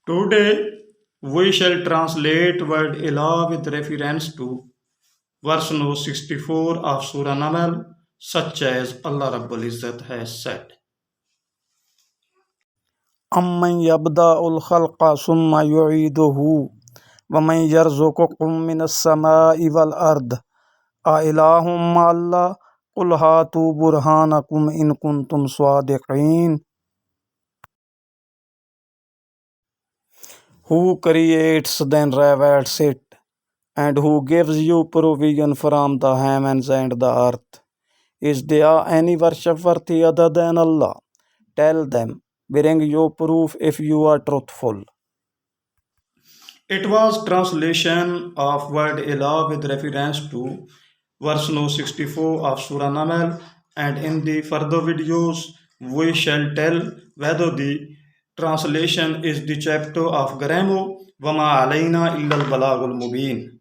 Today we shall translate word Ilah with reference to verse no 64 of Sura Namal, such as Allah Rabbul Izzat has said. أَمَّنْ يَبْدَأُ الْخَلْقَ ثُمَّ يُعِيدُهُ وَمَنْ يَرْزُقُكُم مِّنَ السَّمَاءِ وَالْأَرْضِ أَإِلَٰهٌ مَّعَ اللَّهِ قُلْ هَاتُوا بُرْهَانَكُمْ إِن كُنتُمْ صَادِقِينَ. Who creates then revels it, and who gives you provision from the heavens and the earth? Is there any worship worthy other than Allah? Tell them, bring your proof if you are truthful. It was translation of word Ilah with reference to verse no 64 of Surah Namal, and in the further videos we shall tell whether the translation is the chapter of Garamo Wama Alaina Illal Balagul Mubin.